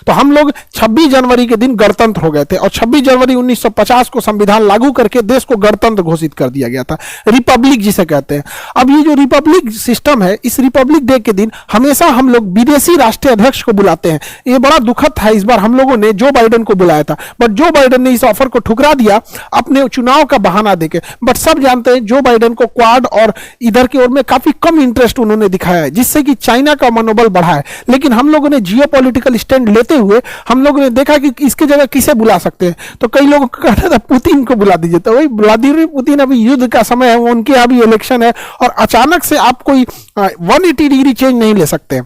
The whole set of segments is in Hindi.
तो हम लोग 26 जनवरी के दिन गणतंत्र हो गए थे और 26 जनवरी 1950 को संविधान लागू करके देश को गणतंत्र घोषित कर दिया गया था, रिपब्लिक जिसे कहते हैं। अब ये जो रिपब्लिक सिस्टम है, इस रिपब्लिक डे के दिन हमेशा हम लोग विदेशी राष्ट्रीय अध्यक्ष को बुलाते हैं। ये बड़ा दुखद था, इस बार हम लोगों ने जो बाइडेन को बुलाया था, बट जो बाइडेन ने इस ऑफर को ठुकरा दिया अपने चुनाव का बहाना देके। बट सब जानते हैं जो बाइडेन को क्वाड और इधर की ओर में काफी कम इंटरेस्ट उन्होंने दिखाया है, जिससे कि चाइना का मनोबल बढ़ा है। लेकिन हम लोगों ने जियो पॉलिटिकल स्टैंड लेते हुए हम लोगों ने देखा कि इसके जगह किसे बुला सकते हैं, तो कई लोगों को कहता था पुतिन को बुला दीजिए। तो वही व्लादिमीर पुतिन, अभी युद्ध का समय है, उनके अभी इलेक्शन है और अचानक से आप कोई 180 डिग्री चेंज नहीं ले सकते।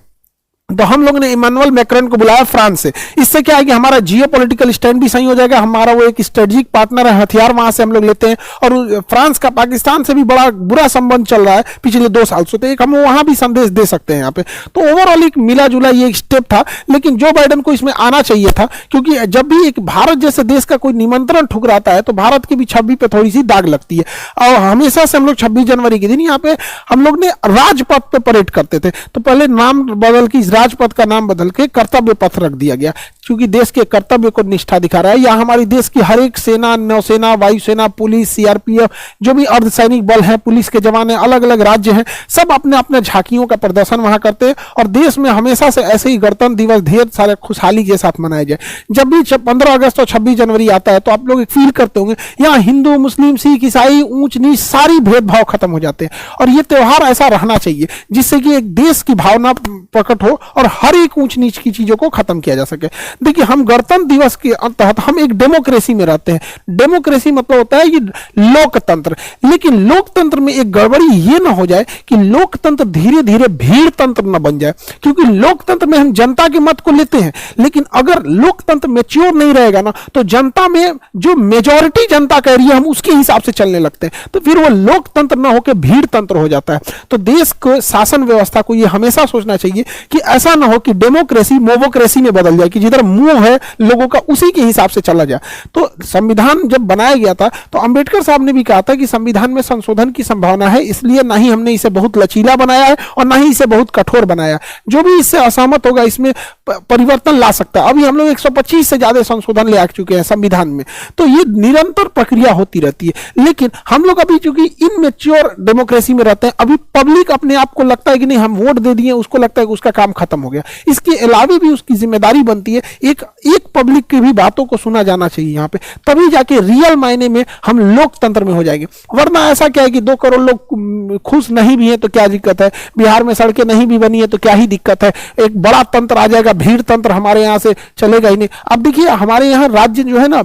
तो हम लोगों ने इमानुएल मैक्रोन को बुलाया फ्रांस से। इससे क्या है कि हमारा जियो पॉलिटिकल स्टैंड भी सही हो जाएगा, हमारा वो एक स्ट्रेटेजिक पार्टनर है, हथियार वहां से हम लोग लेते हैं। और फ्रांस का पाकिस्तान से भी बड़ा बुरा संबंध चल रहा है पिछले 2 साल से, तो एक हम वहां भी संदेश दे सकते हैं यहाँ पे। तो ओवरऑल एक मिला जुला ये एक स्टेप था, लेकिन जो बाइडेन को इसमें आना चाहिए था, क्योंकि जब भी एक भारत जैसे देश का कोई निमंत्रण ठुकराता है तो भारत की भी छवि पे थोड़ी सी दाग लगती है। और हमेशा से हम लोग 26 जनवरी के दिन यहाँ पे हम लोग ने राजपथ पे परेड करते थे। तो पहले नाम बदल के राजपथ का नाम बदल के कर्तव्य पथ रख दिया गया, क्योंकि देश के कर्तव्य को निष्ठा दिखा रहा है। या हमारी देश की हर एक सेना, नौसेना, वायुसेना, पुलिस, सीआरपीएफ, जो भी अर्धसैनिक बल है, पुलिस के जवान हैं, अलग अलग राज्य हैं, सब अपने अपने झांकियों का प्रदर्शन वहां करते हैं। और देश में हमेशा से ऐसे ही गणतंत्र दिवस ढेर सारे खुशहाली के साथ मनाया जाए। जब भी 15 अगस्त और 26 जनवरी आता है तो आप लोग फील करते होंगे यहाँ हिंदू, मुस्लिम, सिख, ईसाई, ऊंच नीच सारी भेदभाव खत्म हो जाते हैं। और ये त्योहार ऐसा रहना चाहिए जिससे कि एक देश की भावना प्रकट हो और हर एक ऊंच नीच की चीजों को खत्म किया जा सके। देखिए, हम गणतंत्र दिवस के तहत हम एक डेमोक्रेसी में रहते हैं। डेमोक्रेसी मतलब होता है कि लोकतंत्र, लेकिन लोकतंत्र में एक गड़बड़ी ये ना हो जाए कि लोकतंत्र धीरे धीरे भीड़ तंत्र न बन जाए। क्योंकि लोकतंत्र में हम जनता के मत को लेते हैं, लेकिन अगर लोकतंत्र मैच्योर नहीं रहेगा ना, तो जनता में जो मेजॉरिटी जनता कह रही है हम उसके हिसाब से चलने लगते हैं, तो फिर वो लोकतंत्र ना होकर भीड़ तंत्र हो जाता है। तो देश को शासन व्यवस्था को ये हमेशा सोचना चाहिए कि ऐसा ना हो कि डेमोक्रेसी मोवोक्रेसी में बदल जाए, कि जिधर मुंह है लोगों का उसी के हिसाब से चला जाए। तो संविधान जब बनाया गया था तो अंबेडकर साहब ने भी कहा था कि संविधान में संशोधन की संभावना है, इसलिए ना ही हमने इसे बहुत लचीला बनाया है और ना ही इसे बहुत कठोर बनाया। जो भी इससे असहमत होगा इसमें परिवर्तन ला सकता है। अभी हम लोग 125 से ज्यादा संशोधन ले आ चुके हैं संविधान में, तो ये निरंतर प्रक्रिया होती रहती है। लेकिन हम लोग अभी चूंकि इनमेच्योर डेमोक्रेसी में रहते हैं, अभी पब्लिक अपने आप को लगता है कि नहीं हम वोट दे दिए, उसको लगता है कि उसका काम खत्म हो गया। इसके अलावा भी उसकी जिम्मेदारी बनती है एक पब्लिक की भी बातों को सुना जाना चाहिए यहाँ पे, तभी जाके रियल मायने में हम लोकतंत्र में हो जाएंगे। वरना ऐसा क्या है कि 2 करोड़ लोग खुश नहीं भी हैं तो क्या दिक्कत है, बिहार में सड़कें नहीं भी बनी है तो क्या ही दिक्कत है, एक बड़ा तंत्र आ जाएगा, भीड़ तंत्र हमारे यहाँ से चलेगा ही नहीं। अब देखिए हमारे यहाँ राज्य जो है ना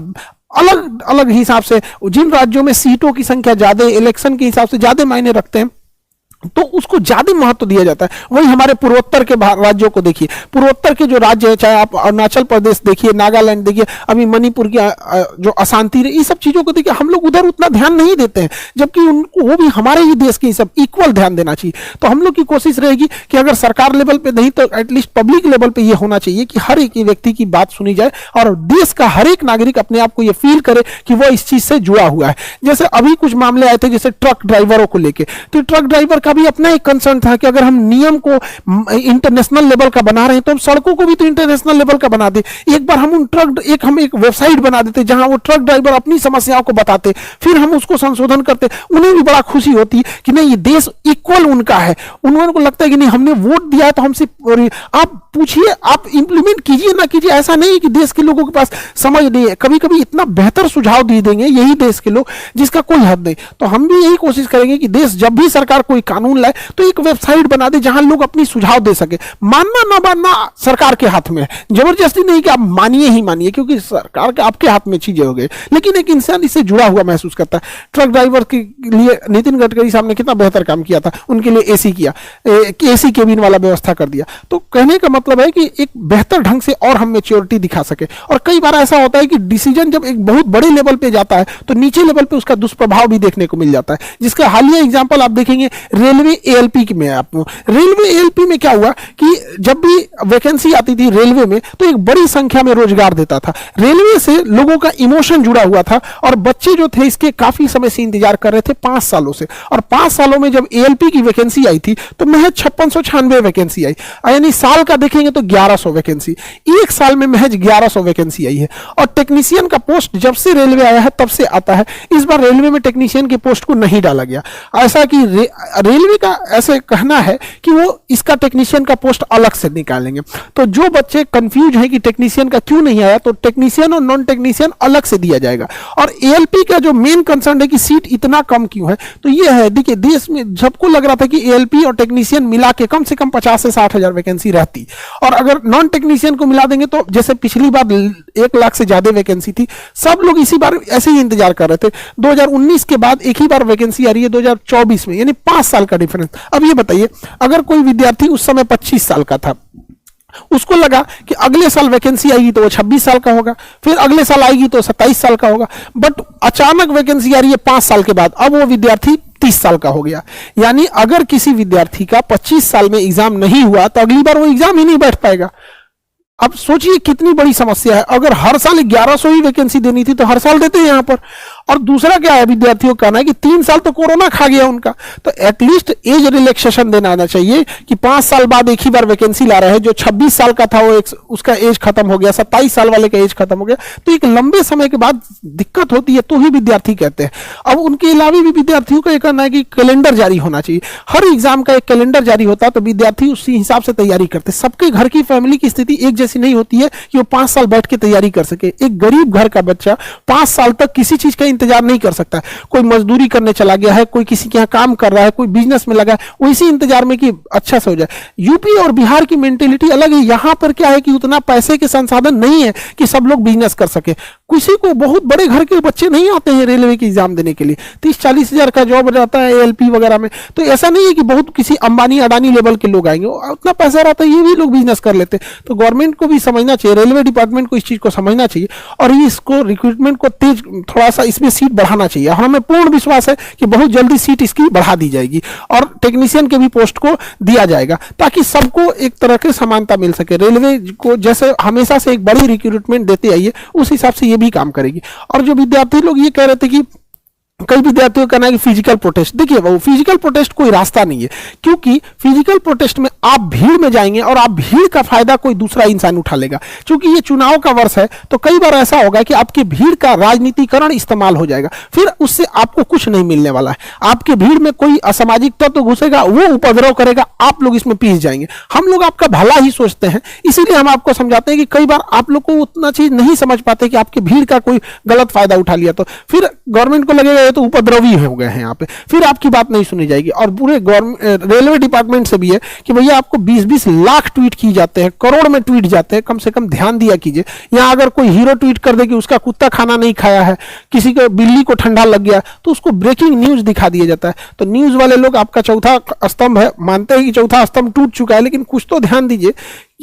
अलग अलग हिसाब से, जिन राज्यों में सीटों की संख्या ज्यादा, इलेक्शन के हिसाब से ज्यादा मायने रखते हैं तो उसको ज्यादा महत्व दिया जाता है। वही हमारे पूर्वोत्तर के राज्यों को देखिए, पूर्वोत्तर के जो राज्य है, चाहे आप अरुणाचल प्रदेश देखिए, नागालैंड देखिए, अभी मणिपुर की जो अशांति रही, ये सब चीजों को देखिए हम लोग उधर उतना ध्यान नहीं देते हैं, जबकि उनको वो भी हमारे ही देश के सब इक्वल ध्यान देना चाहिए। तो हम लोग की कोशिश रहेगी कि अगर सरकार लेवल पे नहीं तो एटलीस्ट पब्लिक लेवल पे ये होना चाहिए कि हर एक व्यक्ति की बात सुनी जाए और देश का हर एक नागरिक अपने आप को ये फील करे कि वो इस चीज से जुड़ा हुआ है। जैसे अभी कुछ मामले आए थे जैसे ट्रक ड्राइवरों को लेके, तो ट्रक ड्राइवर का भी अपना एक कंसर्न था कि अगर हम नियम को इंटरनेशनल लेवल का बना रहे हैं तो हम सड़कों को भी तो इंटरनेशनल लेवल का बना दे। एक बार हम हम एक वेबसाइट बना देते जहां वो ट्रक ड्राइवर अपनी समस्याओं को बताते, फिर हम उसको संशोधन करते, उन्हें भी बड़ा खुशी होती कि नहीं ये देश इक्वल उनका है। उन्होंने को लगता है कि नहीं हमने वोट दिया है तो हमसे, आप पूछिए, आप इंप्लीमेंट कीजिए ना कीजिए, ऐसा नहीं कि देश के लोगों के पास समझ नहीं है, कभी कभी इतना बेहतर सुझाव दे देंगे यही देश के लोग जिसका कोई हद नहीं। तो हम भी यही कोशिश करेंगे कि देश जब भी सरकार कोई कानून लाए तो एक वेबसाइट बना दे जहां लोग अपनी सुझाव दे सके। मानना ना मानना सरकार के हाथ में है, जबरदस्ती नहीं कि आप मानिए ही मानिए, क्योंकि सरकार के आपके हाथ में चीजें हो गई। लेकिन एक इंसान इससे जुड़ा हुआ महसूस करता है। ट्रक ड्राइवर के लिए नितिन गडकरी साहब ने कितना बेहतर काम किया था, उनके लिए एसी किया, एसी केबिन वाला व्यवस्था कर दिया। तो कहने का मतलब है कि एक बेहतर ढंग से और हम मैच्योरिटी दिखा सके। और कई बार ऐसा होता है कि डिसीजन जब एक बहुत बड़े लेवल पे जाता है तो नीचे लेवल पे उसका दुष्प्रभाव भी देखने को मिल जाता है, जिसका हालिया एग्जांपल आप देखेंगे रेलवे एएलपी में आपको, रेलवे एएलपी में क्या हुआ कि जब भी वैकेंसी आती थी रेलवे में तो एक बड़ी संख्या में रोजगार देता था। रेलवे से लोगों का इमोशन जुड़ा हुआ था और बच्चे जो थे इसके काफी समय से इंतजार कर रहे थे, 5 सालों से। और 5 सालों में जब एएलपी की वैकेंसी आई थी तो महज 5696 वैकेंसी आई, यानी साल का देखेंगे तो 1100 वैकेंसी, एक साल में महज 1100 वैकेंसी आई है। और टेक्नीशियन का पोस्ट जब से रेलवे आया है तब से आता है, इस बार रेलवे में टेक्नीशियन के पोस्ट को नहीं डाला गया। ऐसा कि रेलवे का ऐसे कहना है कि वो इसका टेक्नीशियन का पोस्ट अलग से निकालेंगे। तो जो बच्चे कंफ्यूज हैं कि टेक्नीशियन का क्यों नहीं आया, तो टेक्नीशियन और नॉन टेक्नीशियन अलग से दिया जाएगा। और एएलपी का जो मेन कंसर्न है कि सीट इतना कम क्यों है, तो ये है, देखिए देश में सबको लग रहा था कि एएलपी और टेक्नीशियन मिला के कम से कम 50 से 60 हजार वैकेंसी रहती, और अगर नॉन टेक्नीशियन को मिला देंगे तो जैसे पिछली बार 1 लाख से ज्यादा वैकेंसी थी, सब लोग इसी बार ऐसे ही इंतजार कर रहे थे। 2019 के बाद एक ही बार वैकेंसी आ रही है 2024 में, यानी 5 साल का डिफरेंस। अब ये बताइए, अगर कोई विद्यार्थी उस समय 25 साल का था, उसको लगा कि अगले साल वैकेंसी आएगी तो वो 26 साल का होगा, फिर अगले साल आएगी तो 27 साल का होगा, बट अचानक वैकेंसी आ रही है 5 साल के बाद, अब वो विद्यार्थी 30 साल का हो गया। यानी अगर किसी विद्यार्थी का 25 साल में एग्जाम नहीं हुआ तो अगली बार वो एग्जाम ही नहीं बैठ पाएगा। अब सोचिए कितनी बड़ी समस्या है। अगर हर साल 1100 ही वैकेंसी देनी थी तो हर साल देते हैं यहां पर। और दूसरा क्या है, विद्यार्थियों का कहना है कि 3 साल तो कोरोना खा गया उनका, तो एटलीस्ट एज रिलैक्सेशन देना आना चाहिए कि 5 साल बाद एक ही बार वैकेंसी ला रहे हैं। जो 26 साल का था वो उसका एज खत्म हो गया, 27 साल वाले का एज खत्म हो गया, तो एक लंबे समय के बाद दिक्कत होती है, तो ही विद्यार्थी कहते हैं। अब उनके अलावा भी विद्यार्थियों का कहना है कि कैलेंडर जारी होना चाहिए, हर एग्जाम का एक कैलेंडर जारी होता है तो विद्यार्थी उसी हिसाब से तैयारी करते। सबके घर की फैमिली की स्थिति एक जैसी नहीं होती है कि वो 5 साल बैठ के तैयारी कर सके। एक गरीब घर का बच्चा 5 साल तक किसी चीज का इंतजार नहीं कर सकता। कोई मजदूरी करने चला गया है, कोई किसी के यहाँ काम कर रहा है, कोई बिजनेस में लगा है, वो इसी इंतजार में कि अच्छा से हो जाए। यूपी और बिहार की मेंटेलिटी अलग है। यहां पर क्या है कि उतना पैसे के संसाधन नहीं है कि सब लोग बिजनेस कर सके। किसी को, बहुत बड़े घर के बच्चे नहीं आते हैं रेलवे की एग्जाम देने के लिए, 30-40 हजार का जॉब रहता है एएलपी वगैरह में, तो ऐसा नहीं है कि बहुत किसी अंबानी अडानी लेवल के लोग आएंगे, उतना पैसा रहता है, ये भी लोग बिजनेस कर लेते। तो गवर्नमेंट को भी समझना चाहिए, रेलवे डिपार्टमेंट को इस चीज को समझना चाहिए और इसको रिक्रूटमेंट को तेज, थोड़ा सा इसमें सीट बढ़ाना चाहिए। हमें पूर्ण विश्वास है कि बहुत जल्दी सीट इसकी बढ़ा दी जाएगी और टेक्नीशियन के भी पोस्ट को दिया जाएगा ताकि सबको एक तरह की समानता मिल सके। रेलवे को जैसे हमेशा से एक बड़ी रिक्रूटमेंट देते आई है, उस हिसाब से ये भी काम करेगी। और जो विद्यार्थी लोग ये कह रहे थे कि कई विद्यार्थियों का कहना है कि फिजिकल प्रोटेस्ट, देखिए वो फिजिकल प्रोटेस्ट कोई रास्ता नहीं है, क्योंकि फिजिकल प्रोटेस्ट में आप भीड़ में जाएंगे और आप भीड़ का फायदा कोई दूसरा इंसान उठा लेगा। क्योंकि ये चुनाव का वर्ष है तो कई बार ऐसा होगा कि आपकी भीड़ का राजनीतिकरण इस्तेमाल हो जाएगा, फिर उससे आपको कुछ नहीं मिलने वाला है। आपके भीड़ में कोई असामाजिक तत्व घुसेगा, वो उपद्रव करेगा, आप लोग इसमें पीस जाएंगे। हम लोग आपका भला ही सोचते हैं, इसीलिए हम आपको समझाते हैं कि कई बार आप लोग को उतना चीज नहीं समझ पाते कि आपकी भीड़ का कोई गलत फायदा उठा लिया तो फिर गवर्नमेंट को लगेगा तो उपद्रवी हो गए हैं यहाँ पे, फिर आपकी बात नहीं सुनी जाएगी। और पूरे रेलवे डिपार्टमेंट से भी है कि भैया आपको 20-20 लाख ट्वीट किए जाते हैं, करोड़ में ट्वीट जाते हैं, कम से कम ध्यान दिया कीजिए। यहाँ अगर कोई हीरो ट्वीट कर दे कि उसका कुत्ता खाना नहीं खाया है, किसी को बिल्ली को ठंडा लग गया, तो उसको ब्रेकिंग न्यूज दिखा दिया जाता है। तो न्यूज वाले लोग आपका चौथा स्तंभ है, मानते हैं कि चौथा स्तंभ टूट चुका है, लेकिन कुछ तो ध्यान दीजिए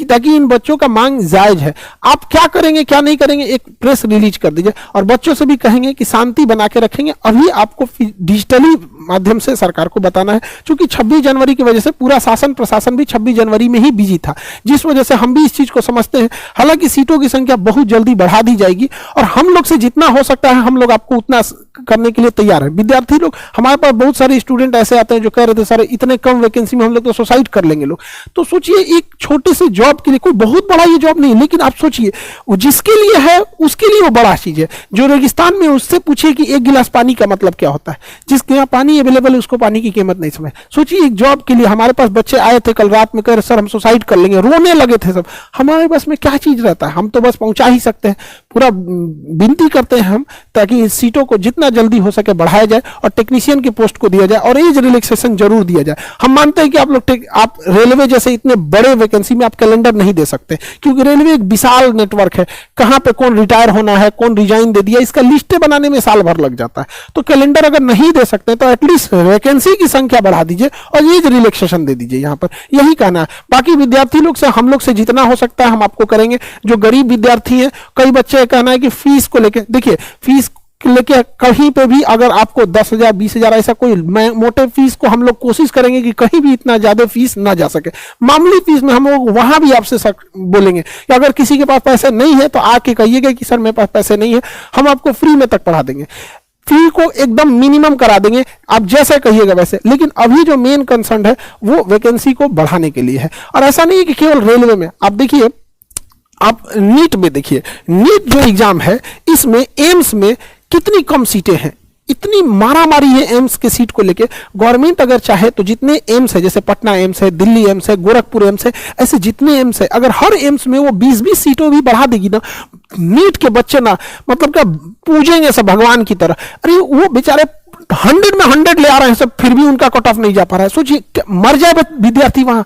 ताकि इन बच्चों का मांग जायज है। आप क्या करेंगे क्या नहीं करेंगे एक प्रेस रिलीज कर दीजिए और बच्चों से भी कहेंगे कि शांति बना के रखेंगे। अभी आपको डिजिटली माध्यम से सरकार को बताना है, क्योंकि 26 जनवरी की वजह से पूरा शासन प्रशासन भी 26 जनवरी में ही बिजी था, जिस वजह से हम भी इस चीज को समझते हैं। हालांकि सीटों की संख्या बहुत जल्दी बढ़ा दी जाएगी और हम लोग से जितना हो सकता है हम लोग आपको उतना करने के लिए तैयार है। विद्यार्थी लोग, हमारे पास बहुत सारे स्टूडेंट ऐसे आते हैं जो कह रहे थे सर इतने कम वैकेंसी में हम लोग तो सुसाइड कर लेंगे लोग। तो सोचिए एक छोटे से जॉब के लिए, कोई बहुत बड़ा ये जॉब नहीं, लेकिन आप सोचिए वो जिसके लिए है उसके लिए वो बड़ा चीज है। जो रेगिस्तान में उससे पूछिए कि एक गिलास पानी का मतलब क्या होता है, जिसके यहाँ पानी अवेलेबल है उसको पानी की कीमत नहीं समझ। सोचिए एक जॉब के लिए हमारे पास बच्चे आए थे कल रात में, कह रहे सर हम सुसाइड कर लेंगे, रोने लगे थे सब। हमारे पास में क्या चीज रहता है, हम तो बस पहुंचा ही सकते हैं। पूरा विनती करते हैं हम ताकि सीटों को जितना जल्दी हो सके बढ़ाया जाए और टेक्नीशियन की पोस्ट को दिया जाए और एज रिलैक्सेशन जरूर दिया जाए। हम मानते हैं कि आप रेलवे जैसे इतने बड़े वैकेंसी में आप कैलेंडर नहीं दे सकते, क्योंकि रेलवे एक विशाल नेटवर्क है, कहां पे कौन रिटायर होना है, कौन रिजाइन दे दिया, इसका लिस्टें बनाने में साल भर लग जाता है। तो कैलेंडर अगर नहीं दे सकते तो एटलीस्ट वैकेंसी की संख्या बढ़ा दीजिए और एज रिलैक्सेशन दे दीजिए। यहां पर यही कहना है। बाकी विद्यार्थी लोग से हम लोग से जितना हो सकता है हम आपको करेंगे। जो गरीब विद्यार्थी हैं, कई बच्चे कहना है कि फीस को लेकर, देखिए फीस लेके कहीं पे भी अगर आपको 10,000 20,000 ऐसा कोई मोटे फीस को हम लोग कोशिश करेंगे कि कहीं भी इतना ज्यादा फीस ना जा सके। मामूली फीस में हम लोग वहां भी आपसे बोलेंगे कि अगर किसी के पास पैसे नहीं है तो आके कहिएगा कि सर मेरे पास पैसे नहीं है, हम आपको फ्री में तक पढ़ा देंगे, फी को एकदम मिनिमम करा देंगे, आप जैसा कहिएगा वैसे। लेकिन अभी जो मेन कंसर्न है वो वैकेंसी को बढ़ाने के लिए है। और ऐसा नहीं है कि केवल रेलवे में, आप देखिए, आप नीट में देखिए, नीट जो एग्जाम है इसमें एम्स में कितनी कम सीटें हैं, इतनी मारामारी है एम्स के सीट को लेके। गवर्नमेंट अगर चाहे तो जितने एम्स है, जैसे पटना एम्स है, दिल्ली एम्स है, गोरखपुर एम्स है, ऐसे जितने एम्स है, अगर हर एम्स में वो 20-20 सीटों भी बढ़ा देगी ना, नीट के बच्चे ना मतलब क्या पूजेंगे सब भगवान की तरह। अरे वो बेचारे 100 में 100 ले आ रहे हैं सब, फिर भी उनका कट ऑफ नहीं जा पा रहा है। सोचिए मर जाए विद्यार्थी वहां,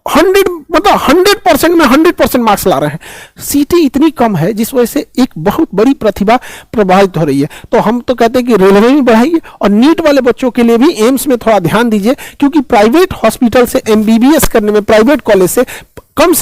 100 मतलब 100% में 100% मार्क्स ला रहे हैं। सीटें इतनी कम है जिस वजह से एक बहुत बड़ी प्रतिभा प्रभावित हो रही है। तो हम तो कहते हैं कि रेलवे में बढ़ाइए और नीट वाले बच्चों के लिए भी एम्स में थोड़ा ध्यान दीजिए, क्योंकि प्राइवेट हॉस्पिटल से एमबीबीएस करने में, प्राइवेट कॉलेज से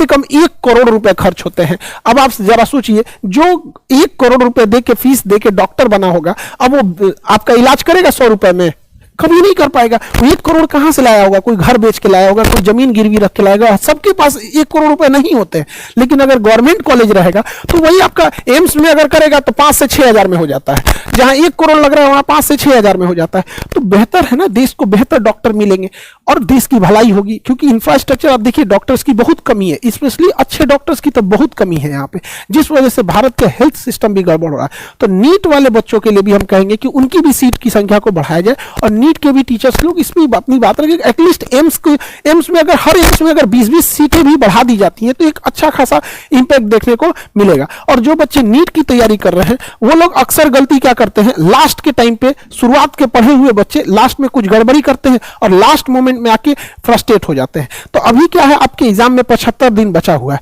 कम 1 करोड़ रुपए खर्च होते हैं। अब आप जरा सोचिए, जो 1 करोड़ रुपए दे के फीस दे के डॉक्टर बना होगा, अब वो आपका इलाज करेगा 100 रुपए में? कभी नहीं कर पाएगा। 1 करोड़ कहां से लाया होगा? कोई घर बेच के लाया होगा, कोई जमीन गिरवी रख के लाएगा। सबके पास 1 करोड़ रुपए नहीं होते हैं। लेकिन अगर गवर्नमेंट कॉलेज रहेगा तो वही आपका एम्स में अगर करेगा तो 5 से 6 हजार में हो जाता है, जहां 1 करोड़ लग रहा है वहां 5 से 6 हजार में हो जाता है। तो बेहतर है ना, देश को बेहतर डॉक्टर मिलेंगे और देश की भलाई होगी। क्योंकि इंफ्रास्ट्रक्चर, आप देखिए डॉक्टर्स की बहुत कमी है, स्पेशली अच्छे डॉक्टर्स की तो बहुत कमी है यहाँ पे, जिस वजह से भारत के हेल्थ सिस्टम भी गड़बड़ हो रहा है। तो नीट वाले बच्चों के लिए भी हम कहेंगे कि उनकी भी सीट की संख्या को बढ़ाया जाए और नीट के भी टीचर्स लोग इसमें अपनी बात रखें। एटलीस्ट एम्स में अगर हर एम्स में अगर 20-20 सीटें भी बढ़ा दी जाती हैं तो एक अच्छा खासा इंपैक्ट देखने को मिलेगा। और जो बच्चे नीट की तैयारी कर रहे हैं वो लोग अक्सर गलती क्या करते हैं, लास्ट के टाइम पे, शुरुआत के पढ़े हुए बच्चे लास्ट में कुछ गड़बड़ी करते हैं और लास्ट मोमेंट में आके फ्रस्ट्रेट हो जाते हैं। तो अभी क्या है, आपके एग्जाम में 75 दिन बचा हुआ है।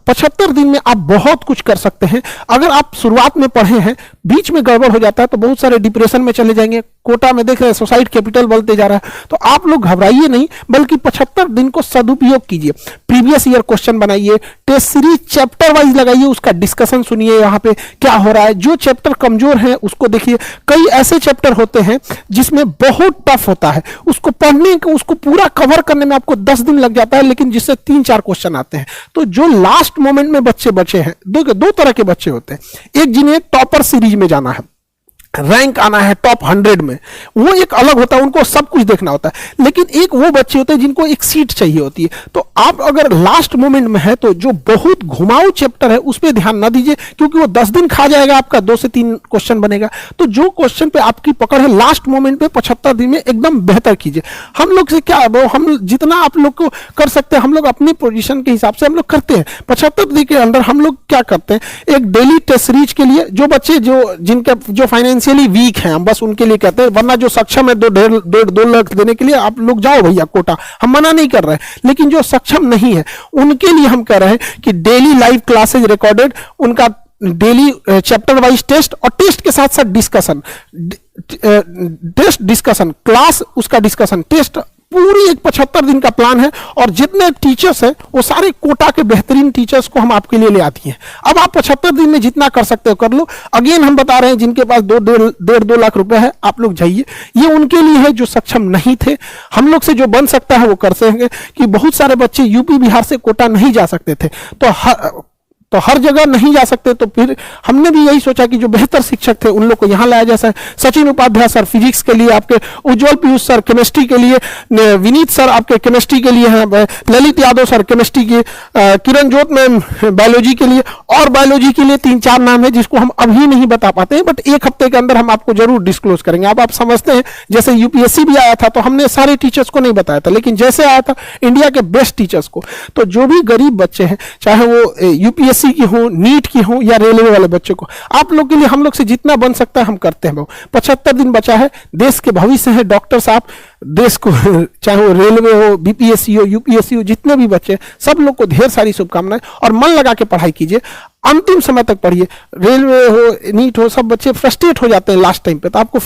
75 दिन में आप बहुत कुछ कर सकते हैं। अगर आप शुरुआत में पढ़े हैं, बीच में गड़बड़ हो जाता है तो बहुत सारे डिप्रेशन में चले जाएंगे। कोटा में देख रहे हैं सुसाइड कैपिटल बढ़ते जा रहा है। तो आप लोग घबराइए नहीं, बल्कि 75 दिन को सदुपयोग कीजिए। प्रीवियस ईयर क्वेश्चन बनाइए, टेस्ट सीरीज चैप्टर वाइज लगाइए, उसका डिस्कशन सुनिए, वहां पे क्या हो रहा है। जो चैप्टर कमजोर है उसको देखिए। कई ऐसे चैप्टर होते हैं जिसमें बहुत टफ होता है, उसको पढ़ने को, उसको पूरा कवर करने में आपको 10 दिन लग जाता है, लेकिन जिससे 3-4 क्वेश्चन आते हैं। तो जो लास्ट मोमेंट में बच्चे बचे हैं, दो तरह के बच्चे होते हैं। एक जिन्हें टॉपर सीरीज में जाना है, रैंक आना है टॉप 100 में, वो एक अलग होता है, उनको सब कुछ देखना होता है। लेकिन एक वो बच्चे होते हैं जिनको एक सीट चाहिए होती है। तो आप अगर लास्ट मोमेंट में है तो जो बहुत घुमाऊ चैप्टर है उस पर ध्यान ना दीजिए, क्योंकि वो 10 दिन खा जाएगा आपका, 2 से 3 क्वेश्चन बनेगा। तो जो क्वेश्चन पे आपकी पकड़ है लास्ट मोमेंट पे 75 दिन में एकदम बेहतर कीजिए। हम लोग से क्या, वो हम जितना आप लोग को कर सकते हैं, हम लोग अपनी पोजीशन के हिसाब से हम लोग करते हैं। 75 दिन के अंदर हम लोग क्या करते हैं, एक डेली टेस्ट सीरीज के लिए जो बच्चे जो फाइनेंशियली वीक हैं, हम बस उनके लिए कहते हैं, वरना जो सक्षम है 2 लाख देने के लिए आप लोग जाओ भैया कोटा, हम मना नहीं कर रहे हैं। लेकिन जो सक्षम नहीं है उनके लिए हम कह रहे हैं कि डेली लाइव क्लासेज रिकॉर्डेड, उनका डेली चैप्टर वाइज टेस्ट और टेस्ट के साथ साथ डिस्कशन, टेस्ट डिस्कशन क्लास, उसका डिस्कशन टेस्ट, पूरी एक 75 दिन का प्लान है। और जितने टीचर्स हैं वो सारे कोटा के बेहतरीन टीचर्स को हम आपके लिए ले आती हैं। अब आप 75 दिन में जितना कर सकते हो कर लो। अगेन हम बता रहे हैं, जिनके पास 1.5-2 लाख रुपए है, आप लोग जाइए। ये उनके लिए है जो सक्षम नहीं थे। हम लोग से जो बन सकता है वो कर सकेंगे, कि बहुत सारे बच्चे यूपी बिहार से कोटा नहीं जा सकते थे, तो हर जगह नहीं जा सकते। तो फिर हमने भी यही सोचा कि जो बेहतर शिक्षक थे उन लोग को यहाँ लाया जैसा सचिन उपाध्याय सर फिजिक्स के लिए, आपके उज्जवल पीयूष सर केमिस्ट्री के लिए, विनीत सर आपके केमिस्ट्री के लिए हैं, ललित यादव सर केमिस्ट्री के, किरण जोत मैम बायोलॉजी के लिए, और बायोलॉजी के लिए 3-4 नाम है जिसको हम अभी नहीं बता पाते हैं, बट 1 हफ्ते के अंदर हम आपको जरूर डिस्क्लोज करेंगे। अब आप समझते हैं, जैसे यूपीएससी भी आया था तो हमने सारे टीचर्स को नहीं बताया था, लेकिन जैसे आया था इंडिया के बेस्ट टीचर्स को। तो जो भी गरीब बच्चे हैं, चाहे वो यूपीएससी की हो, नीट की हो या रेलवे वाले बच्चों को, आप लोग के लिए हम लोग से जितना बन सकता है हम करते हैं। 75 दिन बचा है, देश के भविष्य है डॉक्टर साहब, देश को चाहे वो रेलवे हो, बीपीएससी हो, यूपीएससी हो, जितने भी बच्चे सब लोग को ढेर सारी शुभकामनाएं, और मन लगा के पढ़ाई कीजिए, अंतिम समय तक पढ़िए। रेलवे हो, नीट हो, सब बच्चे फ्रस्ट्रेट हो जाते हैं लास्ट टाइम पे, तो आपको